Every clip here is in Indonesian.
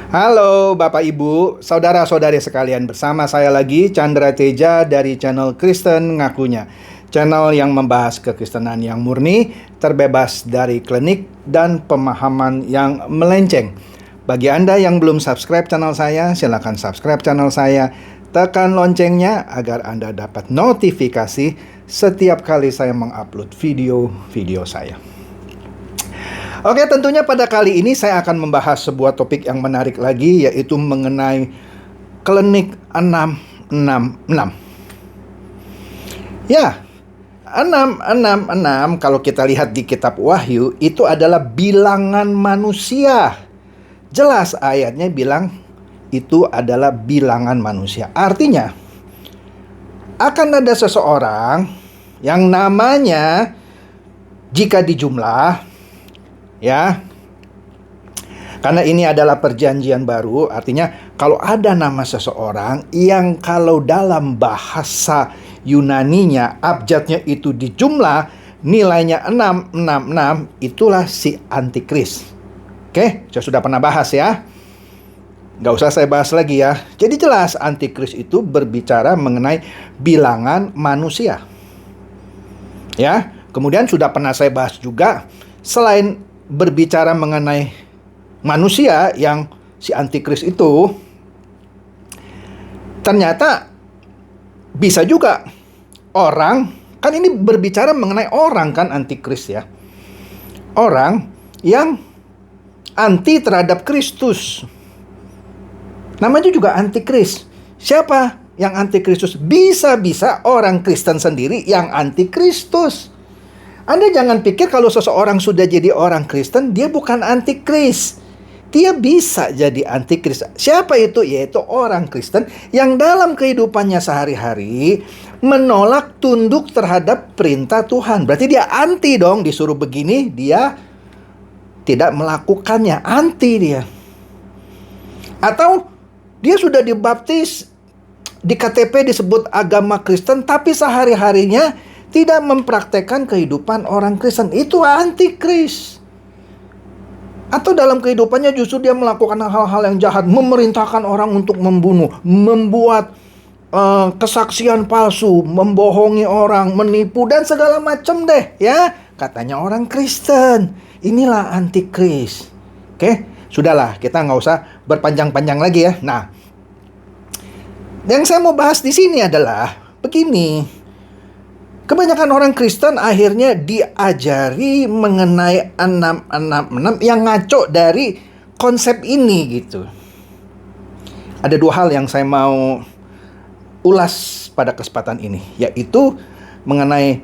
Halo Bapak Ibu, saudara-saudari sekalian, bersama saya lagi Chandra Teja dari channel Kristen Ngakunya. Channel yang membahas kekristenan yang murni, terbebas dari klinik dan pemahaman yang melenceng. Bagi Anda yang belum subscribe channel saya, silakan subscribe channel saya. Tekan loncengnya agar Anda dapat notifikasi setiap kali saya mengupload video-video saya. Oke, tentunya pada kali ini saya akan membahas sebuah topik yang menarik lagi, yaitu mengenai klinik 666. Ya, 666 kalau kita lihat di kitab Wahyu itu adalah bilangan manusia. Jelas ayatnya bilang itu adalah bilangan manusia. Artinya akan ada seseorang yang namanya jika dijumlah, ya, karena ini adalah perjanjian baru, artinya kalau ada nama seseorang yang kalau dalam bahasa Yunaninya abjadnya itu dijumlah, nilainya 666, itulah si antikris. Oke, saya sudah pernah bahas ya, nggak usah saya bahas lagi ya. Jadi jelas antikris itu berbicara mengenai bilangan manusia, ya. Kemudian sudah pernah saya bahas juga, selain berbicara mengenai manusia yang si antikris itu, ternyata bisa juga orang, kan ini berbicara mengenai orang kan antikris ya. Orang yang anti terhadap Kristus, namanya juga antikris. Siapa yang antikristus? Bisa-bisa orang Kristen sendiri yang antikristus. Anda jangan pikir kalau seseorang sudah jadi orang Kristen, dia bukan antikris. Dia bisa jadi antikris. Siapa itu? Yaitu orang Kristen yang dalam kehidupannya sehari-hari menolak tunduk terhadap perintah Tuhan. Berarti dia anti dong, disuruh begini, dia tidak melakukannya. Anti dia. Atau dia sudah dibaptis, di KTP disebut agama Kristen, tapi sehari-harinya tidak mempraktekkan kehidupan orang Kristen. Itu antikris. Atau dalam kehidupannya justru dia melakukan hal-hal yang jahat, memerintahkan orang untuk membunuh, membuat kesaksian palsu, membohongi orang, menipu, dan segala macam deh ya. Katanya orang Kristen. Inilah antikris. Oke, sudahlah, kita nggak usah berpanjang-panjang lagi ya. Nah, yang saya mau bahas di sini adalah begini. Kebanyakan orang Kristen akhirnya diajari mengenai 666 yang ngaco dari konsep ini gitu. Ada dua hal yang saya mau ulas pada kesempatan ini, yaitu mengenai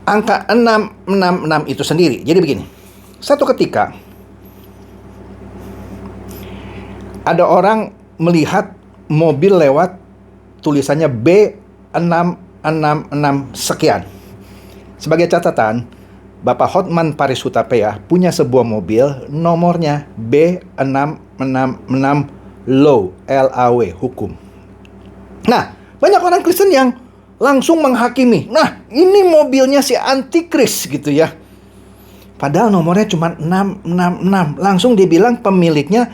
angka 666 itu sendiri. Jadi begini, satu ketika ada orang melihat mobil lewat, tulisannya B666 sekian. Sebagai catatan, Bapak Hotman Paris Hutapea punya sebuah mobil, nomornya B666 LAW, LAW, hukum. Nah, banyak orang Kristen yang langsung menghakimi, nah ini mobilnya si antikris gitu ya. Padahal nomornya cuma 666. Langsung dibilang pemiliknya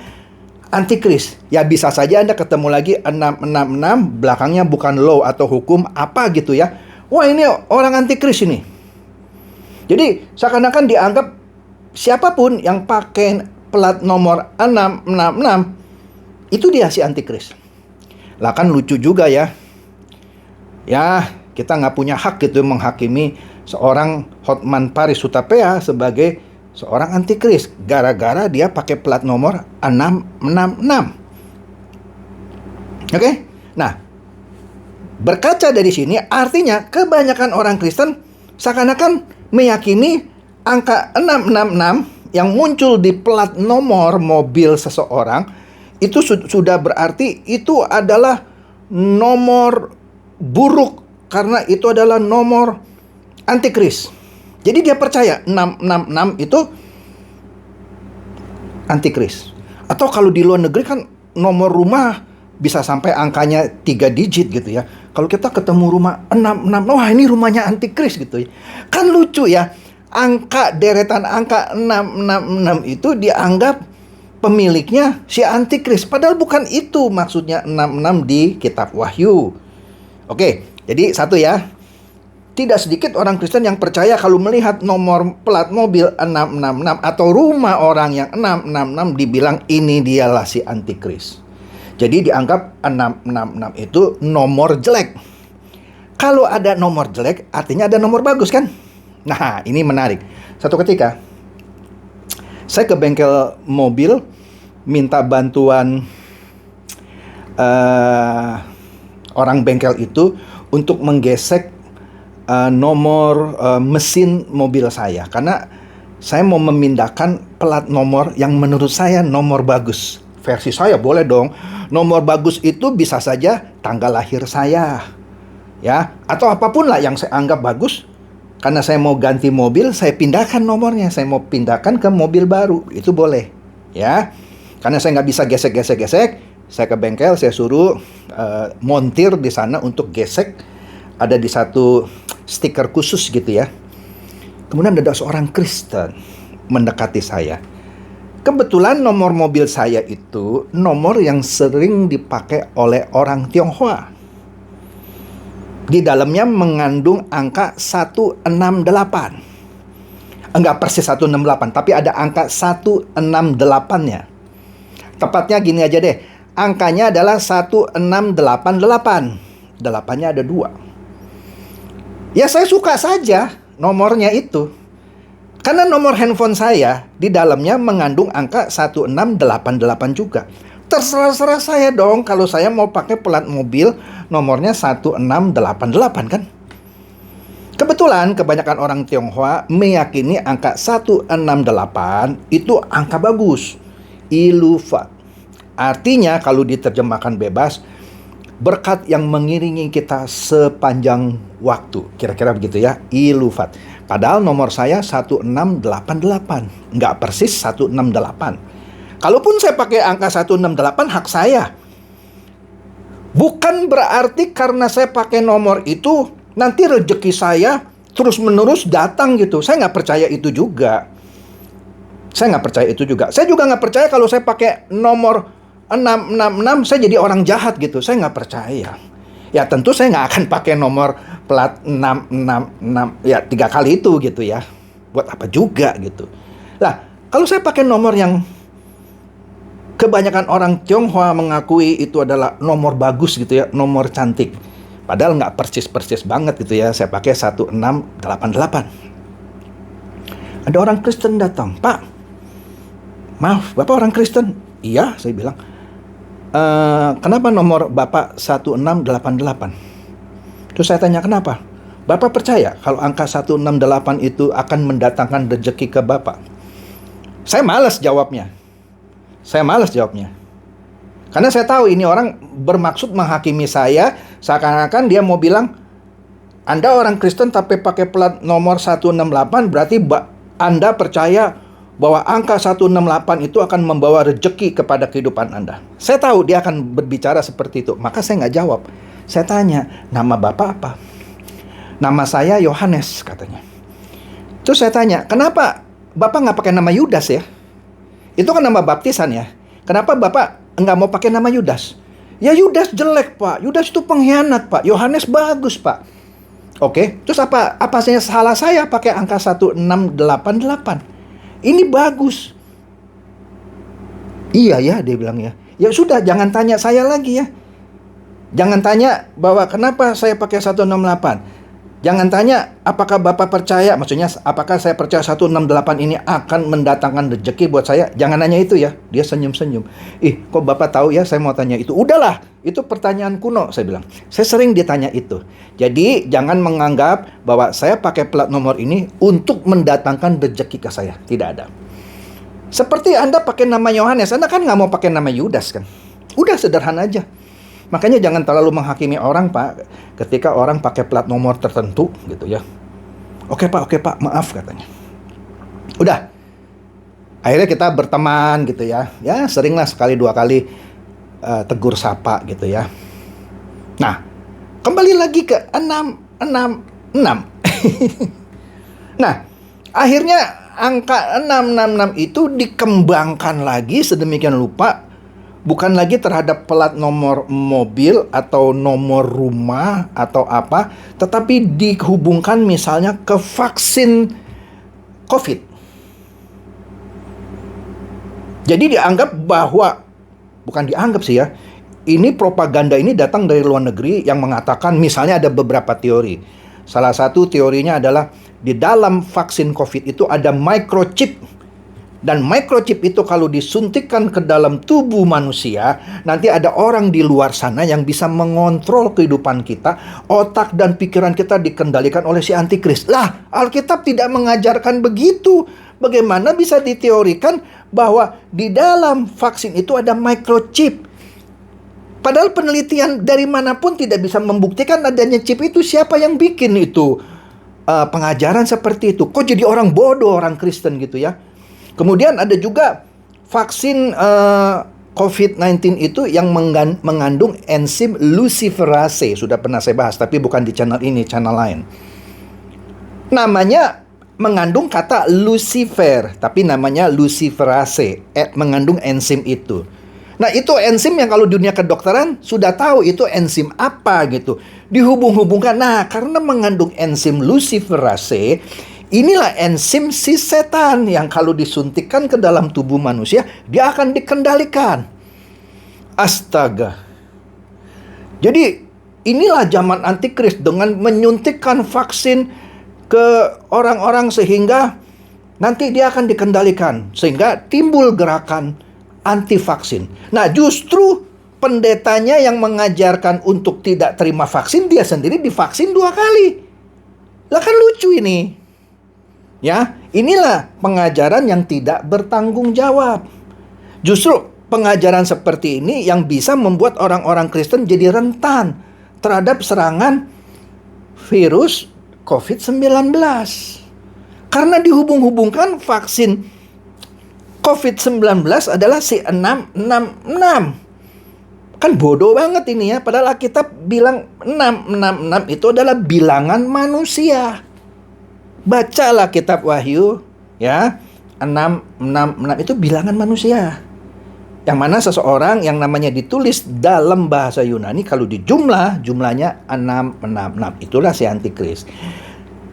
antikris. Ya bisa saja Anda ketemu lagi 666, belakangnya bukan law atau hukum apa gitu ya. Wah, ini orang antikris ini. Jadi seakan-akan dianggap siapapun yang pakai plat nomor 666 itu dia si antikris. Lah kan lucu juga ya. Ya, kita nggak punya hak gitu menghakimi seorang Hotman Paris Hutapea sebagai seorang antikris gara-gara dia pakai plat nomor 666. Oke? Nah, berkaca dari sini artinya kebanyakan orang Kristen seakan-akan meyakini angka 666 yang muncul di plat nomor mobil seseorang itu sudah berarti itu adalah nomor buruk karena itu adalah nomor antikris. Jadi dia percaya 666 itu antikris. Atau kalau di luar negeri kan nomor rumah bisa sampai angkanya 3 digit gitu ya. Kalau kita ketemu rumah 66, wah ini rumahnya antikris gitu ya. Kan lucu ya. Deretan angka 666 itu dianggap pemiliknya si antikris. Padahal bukan itu maksudnya 66 di kitab Wahyu. Oke, jadi satu ya. Tidak sedikit orang Kristen yang percaya kalau melihat nomor plat mobil 666 atau rumah orang yang 666 dibilang ini dialah si antikris. Jadi dianggap 666 itu nomor jelek. Kalau ada nomor jelek artinya ada nomor bagus kan? Nah, ini menarik. Satu ketika saya ke bengkel mobil minta bantuan orang bengkel itu untuk menggesek nomor mesin mobil saya, karena saya mau memindahkan plat nomor yang menurut saya nomor bagus. Versi saya boleh dong. Nomor bagus itu bisa saja tanggal lahir saya, ya, atau apapun lah yang saya anggap bagus. Karena saya mau ganti mobil, saya pindahkan nomornya. Saya mau pindahkan ke mobil baru, itu boleh, ya. Karena saya nggak bisa gesek, saya ke bengkel, saya suruh montir di sana untuk gesek. Ada di satu stiker khusus gitu ya. Kemudian ada seorang Kristen mendekati saya. Kebetulan nomor mobil saya itu nomor yang sering dipakai oleh orang Tionghoa. Di dalamnya mengandung angka 168. Enggak persis 168, tapi ada angka 168-nya. Tepatnya gini aja deh. Angkanya adalah 1688. 8-nya ada 2. Ya saya suka saja nomornya itu. Karena nomor handphone saya di dalamnya mengandung angka 1688 juga. Terserah saya dong kalau saya mau pakai plat mobil nomornya 1688 kan. Kebetulan kebanyakan orang Tionghoa meyakini angka 168 itu angka bagus. Ilufat. Artinya kalau diterjemahkan bebas, berkat yang mengiringi kita sepanjang waktu. Kira-kira begitu ya, ilufat. Padahal nomor saya 1688, nggak persis 168. Kalaupun saya pakai angka 168, hak saya. Bukan berarti karena saya pakai nomor itu, nanti rezeki saya terus-menerus datang gitu. Saya nggak percaya itu juga. Saya juga nggak percaya kalau saya pakai nomor 666 saya jadi orang jahat gitu. Saya nggak percaya. Ya tentu saya nggak akan pakai nomor plat 666 ya 3 kali itu gitu ya. Buat apa juga gitu. Lah, kalau saya pakai nomor yang kebanyakan orang Tionghoa mengakui itu adalah nomor bagus gitu ya, nomor cantik. Padahal nggak persis-persis banget gitu ya. Saya pakai 1688. Ada orang Kristen datang, "Pak, maaf, Bapak orang Kristen?" "Iya," saya bilang. Kenapa nomor Bapak 1688? Terus saya tanya kenapa? Bapak percaya kalau angka 168 itu akan mendatangkan rezeki ke Bapak? Saya malas jawabnya. Karena saya tahu ini orang bermaksud menghakimi saya, seakan-akan dia mau bilang, Anda orang Kristen tapi pakai plat nomor 168, berarti Anda percaya bahwa angka 168 itu akan membawa rezeki kepada kehidupan Anda. Saya tahu dia akan berbicara seperti itu. Maka saya nggak jawab. Saya tanya, nama Bapak apa? Nama saya Yohanes, katanya. Terus saya tanya, kenapa Bapak nggak pakai nama Yudas ya? Itu kan nama baptisan ya. Kenapa Bapak nggak mau pakai nama Yudas? Ya Yudas jelek, Pak. Yudas itu pengkhianat, Pak. Yohanes bagus, Pak. Oke, terus apa salah saya pakai angka 1688? Ini bagus. Iya ya, dia bilang ya. Ya sudah, jangan tanya saya lagi ya. Jangan tanya bahwa kenapa saya pakai 168. Jangan tanya apakah Bapak percaya, maksudnya apakah saya percaya 168 ini akan mendatangkan rezeki buat saya. Jangan nanya itu ya. Dia senyum-senyum. Kok Bapak tahu ya saya mau tanya itu? Udahlah, itu pertanyaan kuno, saya bilang. Saya sering ditanya itu. Jadi jangan menganggap bahwa saya pakai plat nomor ini untuk mendatangkan rezeki ke saya. Tidak ada. Seperti Anda pakai nama Yohanes, Anda kan nggak mau pakai nama Yudas kan? Udah sederhana aja. Makanya jangan terlalu menghakimi orang, Pak, ketika orang pakai plat nomor tertentu gitu ya. Oke Pak, maaf, katanya. Udah. Akhirnya kita berteman gitu ya. Ya seringlah sekali 2 kali tegur sapa gitu ya. Nah, kembali lagi ke 666. Nah, akhirnya angka 666 itu dikembangkan lagi sedemikian rupa, bukan lagi terhadap plat nomor mobil atau nomor rumah atau apa, tetapi dihubungkan misalnya ke vaksin COVID. Jadi dianggap bahwa, bukan dianggap sih ya, ini propaganda ini datang dari luar negeri yang mengatakan misalnya ada beberapa teori. Salah satu teorinya adalah di dalam vaksin COVID itu ada microchip. Dan microchip itu kalau disuntikkan ke dalam tubuh manusia, nanti ada orang di luar sana yang bisa mengontrol kehidupan kita, otak dan pikiran kita dikendalikan oleh si antikris. Lah, Alkitab tidak mengajarkan begitu. Bagaimana bisa diteorikan bahwa di dalam vaksin itu ada microchip? Padahal penelitian dari manapun tidak bisa membuktikan adanya chip itu. Siapa yang bikin itu? Pengajaran seperti itu. Kok jadi orang bodoh, orang Kristen gitu ya? Kemudian ada juga vaksin COVID-19 itu yang mengandung enzim luciferase. Sudah pernah saya bahas, tapi bukan di channel ini, channel lain. Namanya mengandung kata Lucifer, tapi namanya luciferase, mengandung enzim itu. Nah, itu enzim yang kalau dunia kedokteran sudah tahu itu enzim apa gitu. Dihubung-hubungkan. Nah, karena mengandung enzim luciferase, inilah enzim si setan yang kalau disuntikkan ke dalam tubuh manusia, dia akan dikendalikan. Astaga. Jadi, inilah zaman antikris dengan menyuntikkan vaksin ke orang-orang sehingga nanti dia akan dikendalikan. Sehingga timbul gerakan anti vaksin. Nah, justru pendetanya yang mengajarkan untuk tidak terima vaksin, dia sendiri divaksin 2 kali. Lah kan lucu ini. Ya, inilah pengajaran yang tidak bertanggung jawab. Justru pengajaran seperti ini yang bisa membuat orang-orang Kristen jadi rentan terhadap serangan virus COVID-19. Karena dihubung-hubungkan vaksin COVID-19 adalah si 666. Kan bodoh banget ini ya. Padahal Alkitab bilang 666 itu adalah bilangan manusia. Bacalah kitab Wahyu ya. 666 itu bilangan manusia. Yang mana seseorang yang namanya ditulis dalam bahasa Yunani, kalau jumlahnya 666. Itulah si antikris.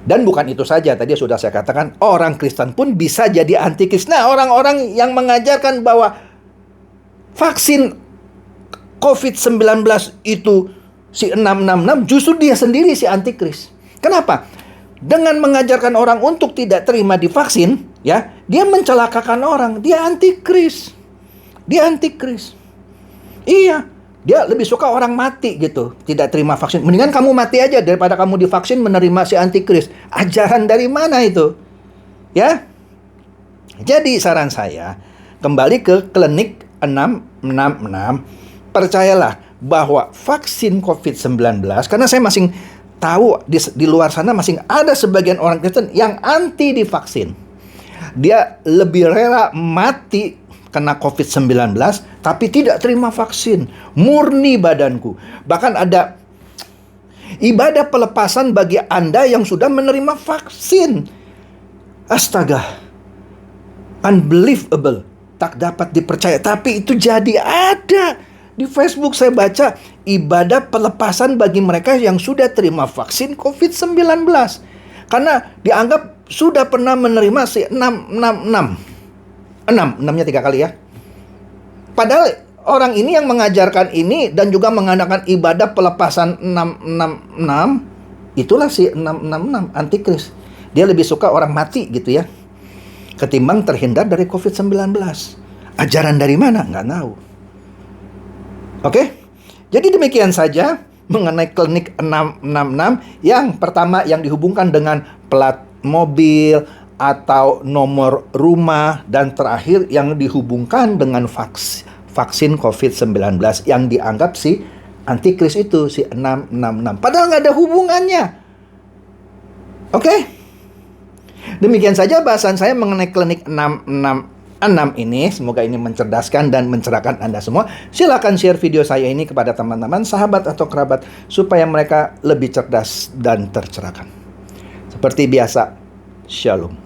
Dan bukan itu saja, tadi sudah saya katakan, orang Kristen pun bisa jadi antikris. Nah, orang-orang yang mengajarkan bahwa vaksin COVID-19 itu si 666, justru dia sendiri si antikris. Kenapa? Dengan mengajarkan orang untuk tidak terima divaksin, ya, dia mencelakakan orang. Dia antikris. Dia antikris. Iya. Dia lebih suka orang mati gitu, tidak terima vaksin. Mendingan kamu mati aja daripada kamu divaksin menerima si antikris. Ajaran dari mana itu? Ya. Jadi saran saya, kembali ke klinik 666. Percayalah bahwa vaksin COVID-19, karena saya masih tahu di luar sana masih ada sebagian orang Kristen yang anti divaksin. Dia lebih rela mati kena COVID-19, tapi tidak terima vaksin. Murni badanku. Bahkan ada ibadah pelepasan bagi Anda yang sudah menerima vaksin. Astaga. Unbelievable. Tak dapat dipercaya. Tapi itu jadi ada. Di Facebook saya baca ibadah pelepasan bagi mereka yang sudah terima vaksin COVID-19. Karena dianggap sudah pernah menerima si 666. 6-nya 3 kali ya. Padahal orang ini yang mengajarkan ini dan juga mengadakan ibadah pelepasan 666, itulah si 666 antikris. Dia lebih suka orang mati gitu ya, ketimbang terhindar dari COVID-19. Ajaran dari mana? Nggak tahu. Oke? Jadi demikian saja mengenai klinik 666. Yang pertama yang dihubungkan dengan plat mobil atau nomor rumah, dan terakhir yang dihubungkan dengan vaksin COVID-19 yang dianggap si antikris itu, si 666. Padahal nggak ada hubungannya. Oke? Demikian saja bahasan saya mengenai klinik 666 ini. Semoga ini mencerdaskan dan mencerahkan Anda semua. Silakan share video saya ini kepada teman-teman, sahabat atau kerabat, supaya mereka lebih cerdas dan tercerahkan. Seperti biasa, Shalom.